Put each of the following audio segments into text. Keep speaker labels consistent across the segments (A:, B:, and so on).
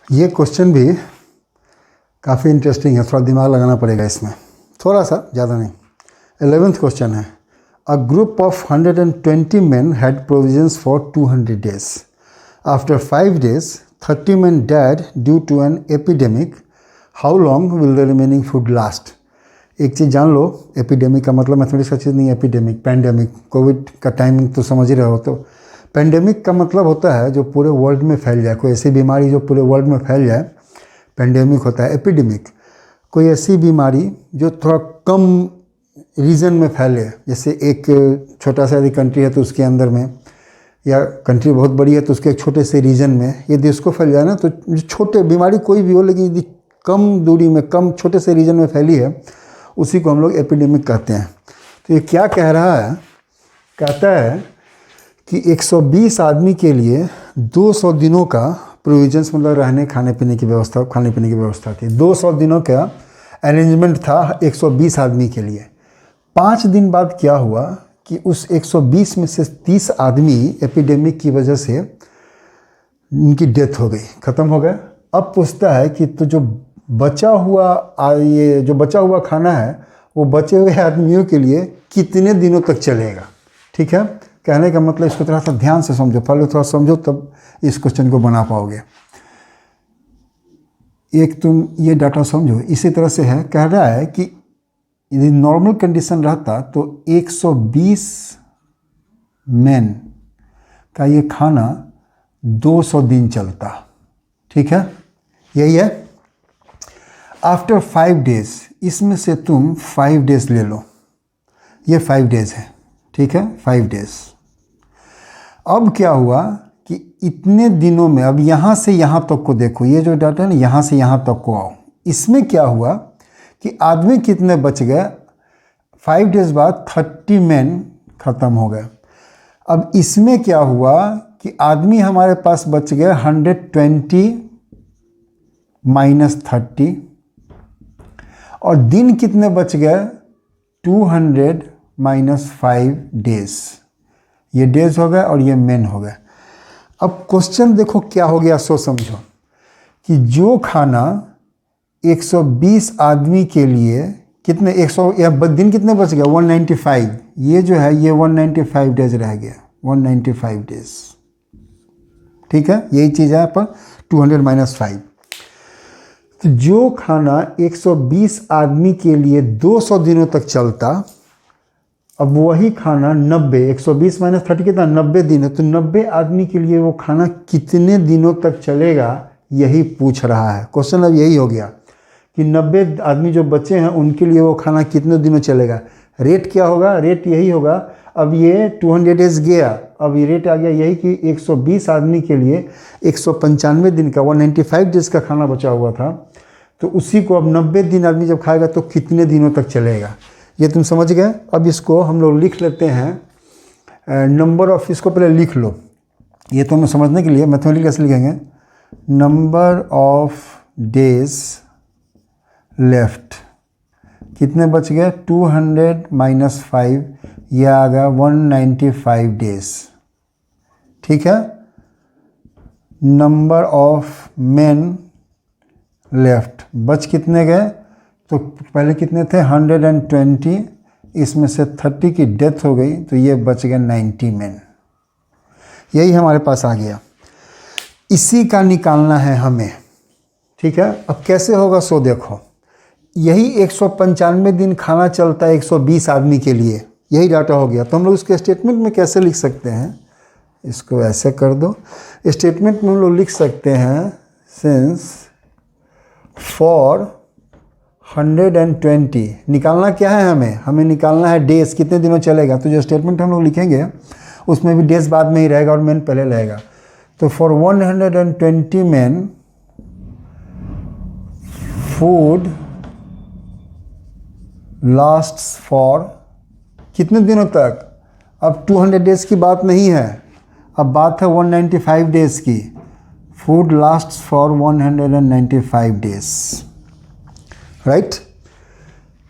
A: ये क्वेश्चन भी काफ़ी इंटरेस्टिंग है, थोड़ा दिमाग लगाना पड़ेगा इसमें, थोड़ा सा, ज़्यादा नहीं। 11th क्वेश्चन है, a group of 120 men had provisions for 200 days. After 5 days, 30 men died due to an epidemic. How long will the remaining food last? एक चीज़ जान लो, एपिडेमिक का मतलब मैथमेटिक्स का चीज़ नहीं है। एपिडेमिक, पैंडेमिक, कोविड का टाइमिंग तो समझ ही रहे हो। तो पैंडेमिक का मतलब होता है जो पूरे वर्ल्ड में फैल जाए, कोई ऐसी बीमारी जो पूरे वर्ल्ड में फैल जाए, पैंडेमिक होता है। एपिडेमिक कोई ऐसी बीमारी जो थोड़ा कम रीजन में फैले, जैसे एक छोटा सा यदि कंट्री है तो उसके अंदर में, या कंट्री बहुत बड़ी है तो उसके एक छोटे से रीजन में यदि उसको फैल जाए ना, तो छोटे बीमारी कोई भी हो लेकिन यदि कम दूरी में, कम छोटे से रीजन में फैली है, उसी को हम लोग एपिडेमिक कहते हैं। तो ये क्या कह रहा है, कहता है कि 120 आदमी के लिए 200 दिनों का प्रोविजंस, मतलब रहने खाने पीने की व्यवस्था थी। 200 दिनों का अरेंजमेंट था 120 आदमी के लिए। 5 दिन बाद क्या हुआ कि उस 120 में से 30 आदमी एपिडेमिक की वजह से उनकी डेथ हो गई, ख़त्म हो गया। अब पूछता है कि तो जो बचा हुआ खाना है वो बचे हुए आदमियों के लिए कितने दिनों तक चलेगा। ठीक है, कहने का मतलब इसको थोड़ा सा ध्यान से समझो, पहले थोड़ा समझो तब इस क्वेश्चन को बना पाओगे। एक तुम ये डाटा समझो, इसी तरह से है, कह रहा है कि यदि नॉर्मल कंडीशन रहता तो 120 मैन का ये खाना 200 दिन चलता। ठीक है, यही है। आफ्टर 5 डेज, इसमें से तुम 5 डेज ले लो, ये 5 डेज है। ठीक है, 5 डेज। अब क्या हुआ कि इतने दिनों में, अब यहाँ से यहाँ तक को देखो, ये जो डाटा है ना, यहाँ से यहाँ तक को आओ, इसमें क्या हुआ कि आदमी कितने बच गए। 5 डेज बाद 30 मैन ख़त्म हो गए। अब इसमें क्या हुआ कि आदमी हमारे पास बच गए 120 माइनस 30, और दिन कितने बच गए 200 माइनस 5 डेज। ये डेज हो गए और ये मैन हो गए। अब क्वेश्चन देखो क्या हो गया, सो समझो कि जो खाना 120 आदमी के लिए कितने 100 या दिन कितने बच गया 195, ये जो है ये 195 डेज रह गया, 195 डेज। ठीक है, यही चीज़ है पर 200 माइनस 5। तो जो खाना 120 आदमी के लिए 200 दिनों तक चलता, अब वही खाना 90, 120 माइनस 30 कितना 90 दिन है, तो 90 आदमी के लिए वो खाना कितने दिनों तक चलेगा, यही पूछ रहा है क्वेश्चन। अब यही हो गया कि 90 आदमी जो बचे हैं उनके लिए वो खाना कितने दिनों चलेगा। रेट क्या होगा, रेट यही होगा। अब ये 200 डेज गया, अब ये रेट आ गया यही कि 120 आदमी के लिए 195 दिन का 195 डेज का खाना बचा हुआ था, तो उसी को अब 90 दिन आदमी जब खाएगा तो कितने दिनों तक चलेगा, ये तुम समझ गए। अब इसको हम लोग लिख लेते हैं नंबर ऑफ, इसको पहले लिख लो, ये तो हमें समझने के लिए मैथमेटिकली कैसे लिखेंगे, नंबर ऑफ डेज लेफ्ट, कितने बच गए 200 माइनस 5, यह आ गया 195 डेज। ठीक है, नंबर ऑफ मेन लेफ्ट, बच कितने गए, तो पहले कितने थे 120, इसमें से 30 की डेथ हो गई तो ये बच गए 90 मैन। यही हमारे पास आ गया, इसी का निकालना है हमें। ठीक है, अब कैसे होगा सो देखो, यही 195 दिन खाना चलता है 120 आदमी के लिए, यही डाटा हो गया। तो हम लोग इसके स्टेटमेंट में कैसे लिख सकते हैं, इसको ऐसे कर दो, स्टेटमेंट में हम लोग लिख सकते हैं सिंस फॉर 120, निकालना क्या है हमें निकालना है डेज, कितने दिनों चलेगा। तो जो स्टेटमेंट हम लोग लिखेंगे उसमें भी डेज बाद में ही रहेगा और मैन पहले रहेगा। तो for 120 man food lasts for कितने दिनों तक, अब 200 डेज की बात नहीं है, अब बात है 195 डेज की। Food lasts for 195 days, right.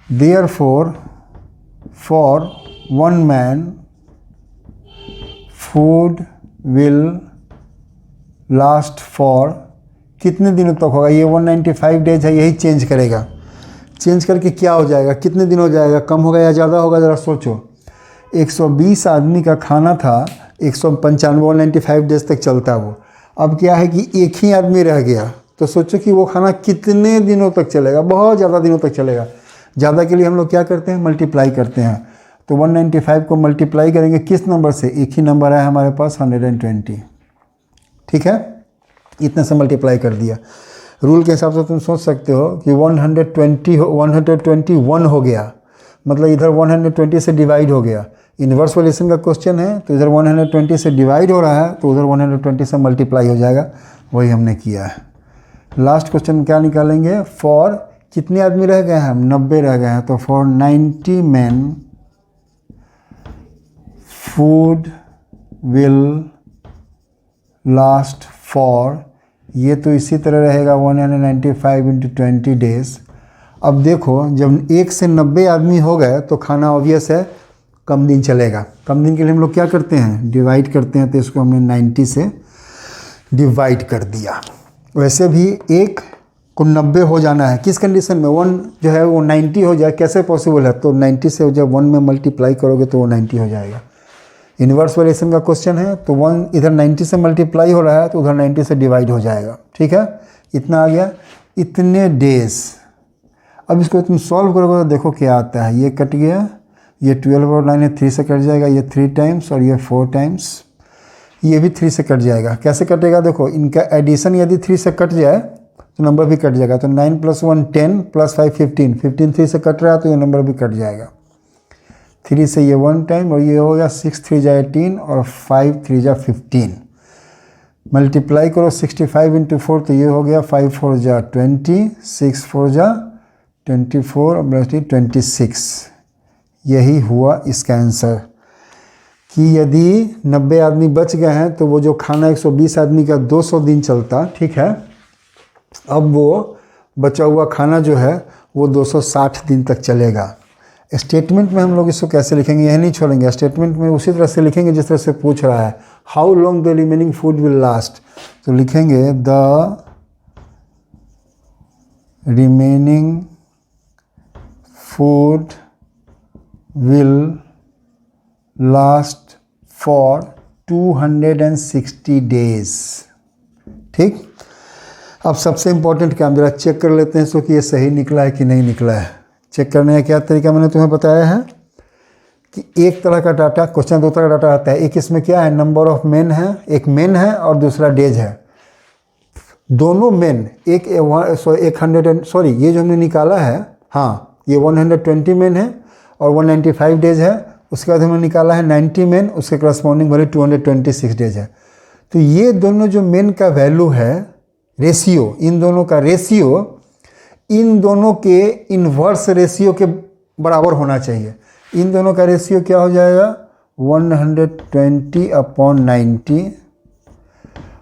A: Therefore, for one man, food will last for कितने दिनों तक होगा, ये 195 डेज है, यही चेंज करेगा। चेंज करके क्या हो जाएगा, कितने दिन हो जाएगा, कम होगा या ज़्यादा होगा, ज़रा सोचो। 120 आदमी का खाना था, 195 डेज तक चलता वो। अब क्या है कि एक ही आदमी रह गया, तो सोचो कि वो खाना कितने दिनों तक चलेगा, बहुत ज़्यादा दिनों तक चलेगा। ज़्यादा के लिए हम लोग क्या करते हैं, मल्टीप्लाई करते हैं। तो 195 को मल्टीप्लाई करेंगे किस नंबर से, एक ही नंबर है हमारे पास 120, ठीक है, इतने से मल्टीप्लाई कर दिया। रूल के हिसाब से तुम सोच सकते हो कि 121 हो गया, मतलब इधर 120 से डिवाइड हो गया। इन्वर्स वैल्यूएशन का क्वेश्चन है तो इधर 120 से डिवाइड हो रहा है, तो उधर 120 से मल्टीप्लाई हो जाएगा, वही हमने किया है। लास्ट क्वेश्चन क्या निकालेंगे, फॉर कितने आदमी रह गए हैं, हम 90 रह गए हैं, तो for 90 men food will last for, ये तो इसी तरह रहेगा 195 इंटू 20 डेज। अब देखो जब 1 से 90 आदमी हो गए तो खाना ऑब्वियस है कम दिन चलेगा। कम दिन के लिए हम लोग क्या करते हैं, डिवाइड करते हैं, तो इसको हमने 90 से डिवाइड कर दिया। वैसे भी 1 को 90 हो जाना है, किस कंडीशन में, 1 जो है वो 90 हो जाए, कैसे पॉसिबल है, तो 90 से जब 1 में मल्टीप्लाई करोगे तो वो 90 हो जाएगा। इन्वर्स वेरिएशन का क्वेश्चन है तो 1 इधर 90 से मल्टीप्लाई हो रहा है तो उधर 90 से डिवाइड हो जाएगा, ठीक है, इतना आ गया, इतने डेज। अब इसको तुम सॉल्व करोगे तो देखो क्या आता है, ये कट गया, ये 12 और 9 3 से कट जाएगा, ये 3 टाइम्स और ये 4 टाइम्स, ये भी 3 से कट जाएगा। कैसे कटेगा, देखो इनका एडिशन यदि 3 से कट जाए तो नंबर भी कट जाएगा। तो 9 + 1 10 + 5 15, 15 3 से कट रहा है तो ये नंबर भी कट जाएगा। 3 से ये 1 टाइम और ये हो गया 6 3 जा 18 और 5 3 जा 15। मल्टीप्लाई करो 65 इंटू 4 तो ये हो गया 5 4 जा 20, 6 4 जा 24 और 26। यही हुआ इसका आंसर कि यदि 90 आदमी बच गए हैं तो वो जो खाना 120 आदमी का 200 दिन चलता, ठीक है, अब वो बचा हुआ खाना जो है वो 260 दिन तक चलेगा। स्टेटमेंट में हम लोग इसको कैसे लिखेंगे, यह नहीं छोड़ेंगे, स्टेटमेंट में उसी तरह से लिखेंगे जिस तरह से पूछ रहा है, how long the remaining food will last, तो लिखेंगे the remaining food will last for 260 days, ठीक। अब सबसे इम्पोर्टेंट काम जरा चेक कर लेते हैं इसको कि ये सही निकला है कि नहीं निकला है। चेक करने का क्या तरीका मैंने तुम्हें बताया है कि एक तरह का डाटा, क्वेश्चन 2 तरह का डाटा आता है। एक इसमें क्या है, नंबर ऑफ मेन है, एक मेन है और दूसरा डेज है। दोनों मेन एक 100 ये जो हमने निकाला है, हाँ ये 120 मेन है और 195 डेज है। उसके बाद हमने निकाला है 90 मेन, उसके करस्पॉन्डिंग वैल्यू 226 डेज है। तो ये दोनों जो मेन का वैल्यू है, रेशियो, इन दोनों का रेशियो इन दोनों के इन्वर्स रेशियो के बराबर होना चाहिए। इन दोनों का रेशियो क्या हो जाएगा 120/90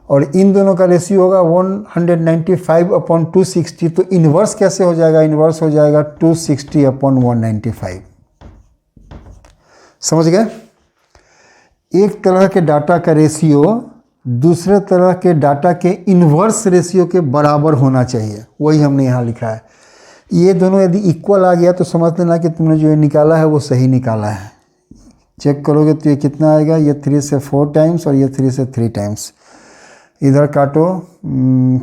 A: और इन दोनों का रेशियो होगा 195/260। तो इन्वर्स कैसे हो जाएगा, इन्वर्स हो जाएगा 260/195। समझ गए। एक तरह के डाटा का रेशियो दूसरे तरह के डाटा के इन्वर्स रेशियो के बराबर होना चाहिए, वही हमने यहाँ लिखा है। ये दोनों यदि इक्वल आ गया तो समझ लेना कि तुमने जो ये निकाला है वो सही निकाला है। चेक करोगे तो ये कितना आएगा, ये 3 से 4 टाइम्स और ये 3 से 3 टाइम्स। इधर काटो,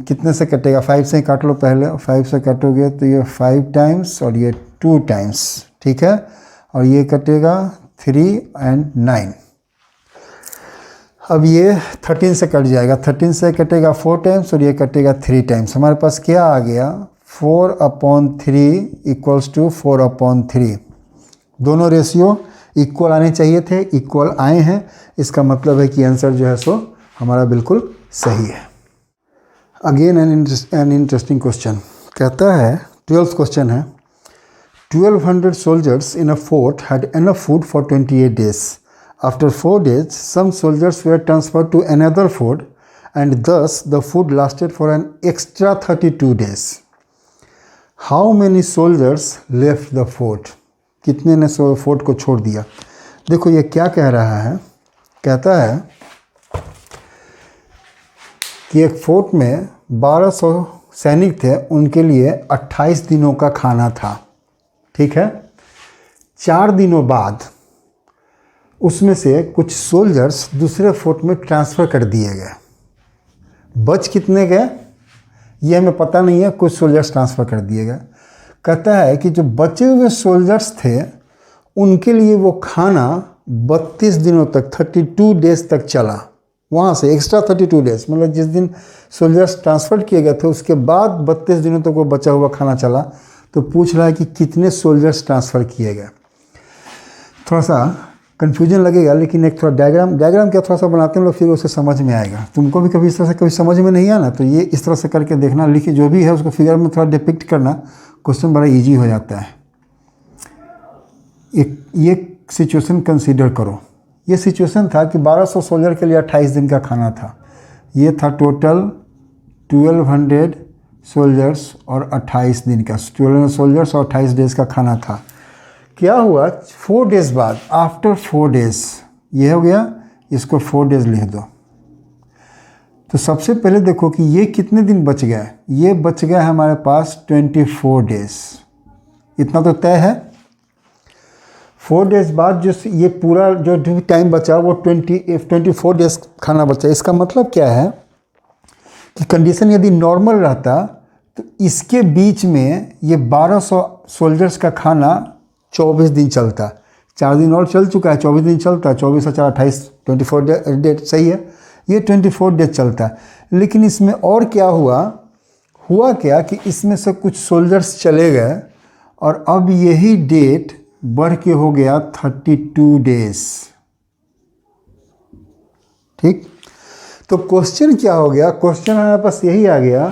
A: कितने से कटेगा, 5 से काट लो पहले, 5 से काटोगे तो ये 5 टाइम्स और ये 2 टाइम्स, ठीक है, और ये कटेगा 3 और 9। अब ये 13 से कट जाएगा, 13 से कटेगा 4 टाइम्स और ये कटेगा 3 टाइम्स। हमारे पास क्या आ गया 4/3 = 4/3। दोनों रेशियो इक्वल आने चाहिए थे, इक्वल आए हैं, इसका मतलब है कि आंसर जो है सो हमारा बिल्कुल सही है। अगेन एन इंटरेस्टिंग क्वेश्चन कहता है, 12th क्वेश्चन है, 1200 soldiers in a fort had enough food for 28 days. After 4 days, some soldiers were transferred to another fort and thus the food lasted for an extra 32 days. How many soldiers left the fort? कितने ने fort को छोड़ दिया। देखो ये क्या कह रहा है, कहता है कि एक फोर्ट में 1200 सैनिक थे, उनके लिए 28 दिनों का खाना था। ठीक है, 4 दिनों बाद उसमें से कुछ सोल्जर्स दूसरे फोर्ट में ट्रांसफ़र कर दिए गए। बच कितने गए ये हमें पता नहीं है, कुछ सोल्जर्स ट्रांसफ़र कर दिए गए। कहता है कि जो बचे हुए सोल्जर्स थे उनके लिए वो खाना 32 दिनों तक 32 डेज तक चला। वहाँ से एक्स्ट्रा 32 डेज, मतलब जिस दिन सोल्जर्स ट्रांसफ़र किए गए थे उसके बाद 32 दिनों तक वो बचा हुआ खाना चला। तो पूछ रहा है कि कितने सोल्जर्स ट्रांसफ़र किए गए। थोड़ा सा कन्फ्यूजन लगेगा, लेकिन एक थोड़ा डायग्राम क्या थोड़ा सा बनाते हैं लोग, फिर उसे समझ में आएगा। तुमको भी कभी इस तरह से कभी समझ में नहीं आया ना, तो ये इस तरह से करके देखना, लिखिए जो भी है उसको फिगर में थोड़ा डिपिक्ट करना, क्वेश्चन बड़ा इजी हो जाता है। ये सिचुएशन कंसीडर करो। ये सिचुएशन था कि 1200 सोल्जर के लिए 28 दिन का खाना था। ये था टोटल 1200 सोल्जर्स और 28 दिन का, 1200 सोल्जर्स और 28 डेज़ का खाना था। क्या हुआ 4 डेज़ बाद, आफ्टर 4 डेज़, ये हो गया, इसको 4 डेज़ लिख दो। तो सबसे पहले देखो कि ये कितने दिन बच गए। ये बच गया हमारे पास 24 डेज़, इतना तो तय है। 4 डेज़ बाद जो ये पूरा जो टाइम बचा वो 24 डेज़ खाना बचा। इसका मतलब क्या है कि कंडीशन यदि नॉर्मल रहता तो इसके बीच में ये 1200 सोल्जर्स का खाना 24 दिन चलता। 4 दिन और चल चुका है, 24 दिन चलता, 24 और 4 28, 24 डेज सही है, ये 24 डेज चलता। लेकिन इसमें और क्या हुआ क्या कि इसमें से कुछ सोल्जर्स चले गए और अब यही डेट बढ़ के हो गया 32 डेज। ठीक, तो क्वेश्चन क्या हो गया, क्वेश्चन हमारे पास यही आ गया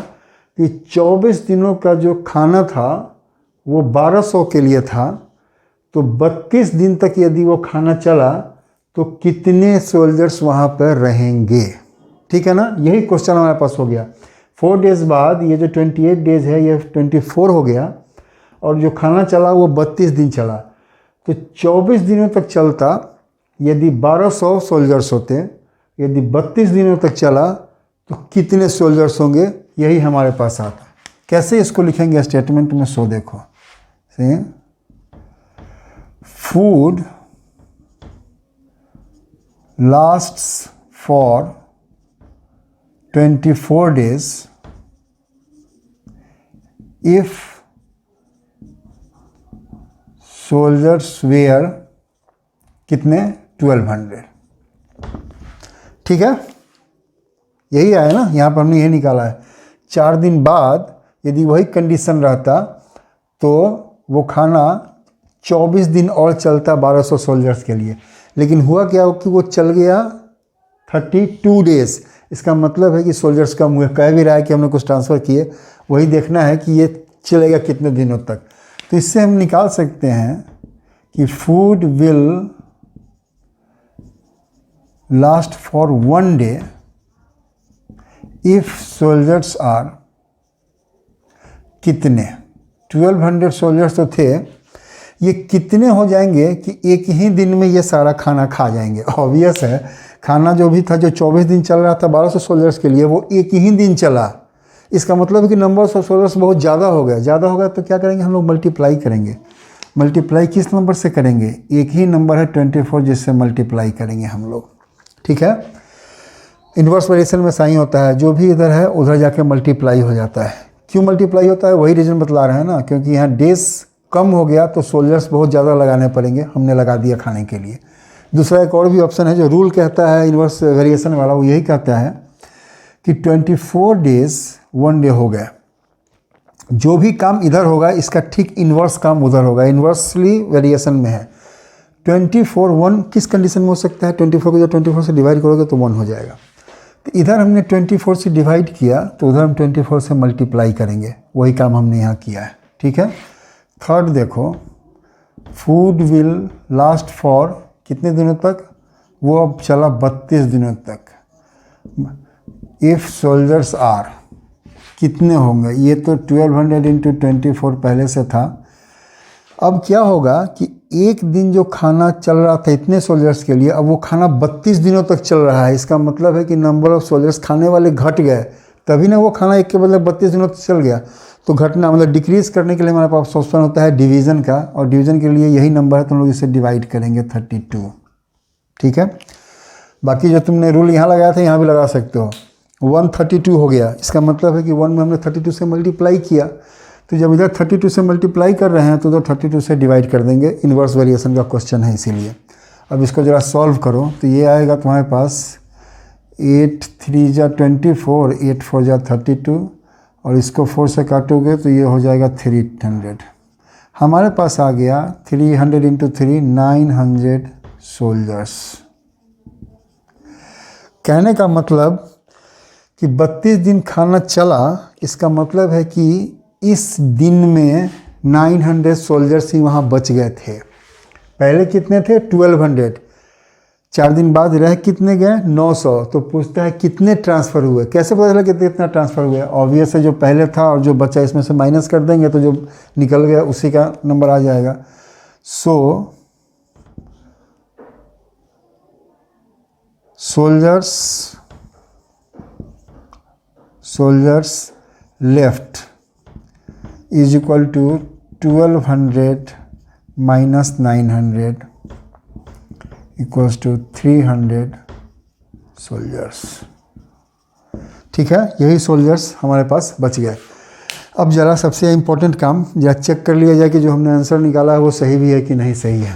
A: कि 24 दिनों का जो खाना था वो 1200 के लिए था, तो 32 दिन तक यदि वो खाना चला तो कितने सोल्जर्स वहाँ पर रहेंगे। ठीक है ना, यही क्वेश्चन हमारे पास हो गया। 4 डेज़ बाद ये जो 28 डेज़ है ये 24 हो गया, और जो खाना चला वो 32 दिन चला। तो 24 दिनों तक चलता यदि 1200 सोल्जर्स होते, यदि 32 दिनों तक चला तो कितने सोल्जर्स होंगे, यही हमारे पास आता। कैसे इसको लिखेंगे स्टेटमेंट में, सो देखो। Food lasts for 24 days if soldiers were कितने 1200। ठीक है, यही आया ना, यहाँ पर हमने यही निकाला है। 4 दिन बाद यदि वही कंडीशन रहता तो वो खाना 24 दिन और चलता 1200 सोल्जर्स के लिए। लेकिन हुआ क्या कि वो चल गया 32 डेज़। इसका मतलब है कि सोल्जर्स कम हुए। कह भी रहा है कि हमने कुछ ट्रांसफ़र किए, वही देखना है कि ये चलेगा कितने दिनों तक। तो इससे हम निकाल सकते हैं कि food will last for 1 day if soldiers are कितने 1200 सोल्जर्स तो थे, ये कितने हो जाएंगे कि एक ही दिन में ये सारा खाना खा जाएंगे। ऑब्वियस है, खाना जो भी था जो 24 दिन चल रहा था 1200 सोल्जर्स के लिए, वो एक ही दिन चला। इसका मतलब है कि नंबर ऑफ सोल्जर्स बहुत ज़्यादा हो गया। ज़्यादा होगा तो क्या करेंगे हम लोग, मल्टीप्लाई करेंगे। मल्टीप्लाई किस नंबर से करेंगे, एक ही नंबर है 24 जिससे मल्टीप्लाई करेंगे हम लोग। ठीक है, इन्वर्स वेरिएशन में साइन होता है, जो भी इधर है उधर जाके मल्टीप्लाई हो जाता है। क्यों मल्टीप्लाई होता है, वही रीज़न बतला रहे हैं ना, क्योंकि यहाँ डेज कम हो गया तो सोल्जर्स बहुत ज़्यादा लगाने पड़ेंगे, हमने लगा दिया खाने के लिए। दूसरा एक और भी ऑप्शन है जो रूल कहता है इन्वर्स वेरिएशन वाला, वो यही कहता है कि 24 डेज़ 1 डे हो गया। जो भी काम इधर होगा इसका ठीक इन्वर्स काम उधर होगा, इन्वर्सली वेरिएशन में है। 24 1 किस कंडीशन में हो सकता है, 24 को जब 24 से डिवाइड करोगे तो 1 हो जाएगा। तो इधर हमने 24 से डिवाइड किया तो उधर हम 24 से मल्टीप्लाई करेंगे, वही काम हमने यहाँ किया है। ठीक है, थर्ड देखो, फूड विल लास्ट फॉर कितने दिनों तक, वो अब चला 32 दिनों तक। इफ़ सोल्जर्स आर कितने होंगे, ये तो 1200 इंटू 24 पहले से था। अब क्या होगा कि एक दिन जो खाना चल रहा था इतने सोल्जर्स के लिए, अब वो खाना 32 दिनों तक चल रहा है। इसका मतलब है कि नंबर ऑफ़ सोल्जर्स खाने वाले घट गए, तभी ना वो खाना एक के बदले 32 दिनों तक चल गया। तो घटना मतलब डिक्रीज़ करने के लिए हमारे पास ऑप्शन होता है डिवीज़न का, और डिवीज़न के लिए यही नंबर है, तो हम लोग इसे डिवाइड करेंगे 32। ठीक है, बाकी जो तुमने रूल यहाँ लगाया था यहाँ भी लगा सकते हो। 132 हो गया, इसका मतलब है कि 1 में हमने 32 से मल्टीप्लाई किया, तो जब इधर 32 से मल्टीप्लाई कर रहे हैं तो उधर 32 से डिवाइड कर देंगे। इन्वर्स वेरिएशन का क्वेश्चन है इसीलिए। अब इसको ज़रा सॉल्व करो तो ये आएगा तुम्हारे पास 8 3 जा 24, 8 4 जा 32, और इसको 4 से काटोगे तो ये हो जाएगा 300। हमारे पास आ गया 300 इंटू 3 900 सोल्जर्स। कहने का मतलब कि 32 दिन खाना चला, इसका मतलब है कि इस दिन में 900 सोल्जर्स ही वहाँ बच गए थे। पहले कितने थे? 1200। 4 दिन बाद रह कितने गए? 900। तो पूछता है कितने ट्रांसफ़र हुए। कैसे पता चला कितना ट्रांसफ़र हुए? ऑब्वियस है, जो पहले था और जो बचा इसमें से माइनस कर देंगे तो जो निकल गया उसी का नंबर आ जाएगा। So soldiers left is equal to 1200 minus 900 equals to 300 soldiers. ठीक है, यही सोल्जर्स हमारे पास बच गए। अब ज़रा सबसे इम्पोर्टेंट काम जरा चेक कर लिया जाए कि जो हमने आंसर निकाला है वो सही भी है कि नहीं सही है।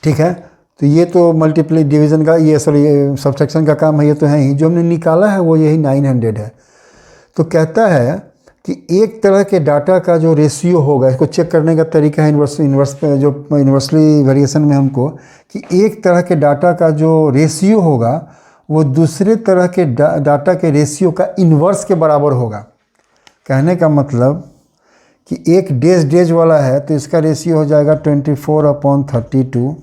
A: ठीक है, तो ये तो मल्टीप्लाई डिवीज़न का ये सब्ट्रैक्शन का काम है, ये तो है ही। जो हमने निकाला है वो यही 900 है। तो कहता है कि एक तरह के डाटा का जो रेशियो होगा, इसको चेक करने का तरीका है यूनिवर्सली वेरिएशन में हमको, कि एक तरह के डाटा का जो रेशियो होगा वो दूसरे तरह के डाटा के रेशियो का इन्वर्स के बराबर होगा। कहने का मतलब कि एक डेज वाला है तो इसका रेशियो हो जाएगा 24/32,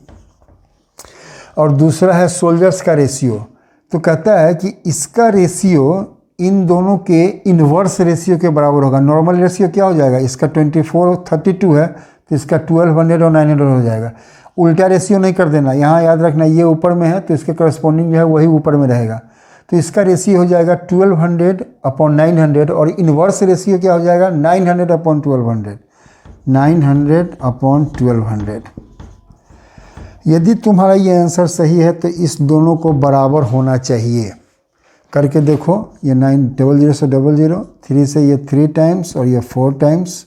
A: और दूसरा है सोल्जर्स का रेशियो। तो कहता है कि इसका रेशियो इन दोनों के इन्वर्स रेशियो के बराबर होगा। नॉर्मल रेशियो क्या हो जाएगा? इसका 24/32 है तो इसका 1200 और 900 हो जाएगा। उल्टा रेशियो नहीं कर देना, यहाँ याद रखना ये ऊपर में है तो इसके करस्पॉन्डिंग जो है वही ऊपर में रहेगा। तो इसका रेशियो हो जाएगा 1200/900, और इन्वर्स रेशियो क्या हो जाएगा? 900/1200। 900/1200। यदि तुम्हारा ये आंसर सही है तो इस दोनों को बराबर होना चाहिए। करके देखो, ये 900 से 00, 3 से ये 3 टाइम्स और ये 4 टाइम्स,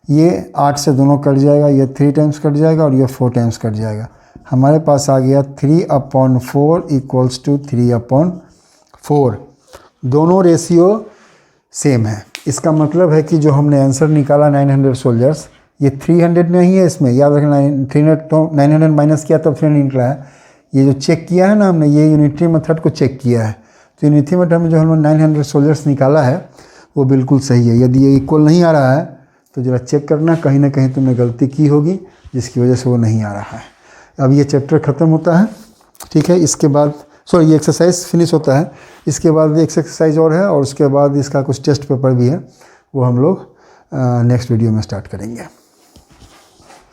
A: ये 8 से दोनों कट जाएगा, ये 3 टाइम्स कट जाएगा और ये 4 टाइम्स कट जाएगा। हमारे पास आ गया 3/4 इक्वल्स टू 3/4। दोनों रेशियो सेम है। इसका मतलब है कि जो हमने आंसर निकाला 900 सोल्जर्स, ये 300 नहीं है इसमें, याद रखना। 300 तो 900 माइनस किया तब 300 निकला है। ये जो चेक किया है ना हमने, ये यूनिटरी मेथड को चेक किया है, तो यूनिटरी मेथड में जो हमने 900 सोल्जर्स निकाला है वो बिल्कुल सही है। यदि ये इक्वल नहीं आ रहा है तो ज़रा चेक करना, कहीं ना कहीं तुमने गलती की होगी जिसकी वजह से वो नहीं आ रहा है। अब ये चैप्टर ख़त्म होता है। ठीक है, इसके बाद ये एक्सरसाइज फिनिश होता है। इसके बाद एक एक्सरसाइज और है, और उसके बाद इसका कुछ टेस्ट पेपर भी है, वो हम लोग नेक्स्ट वीडियो में स्टार्ट करेंगे।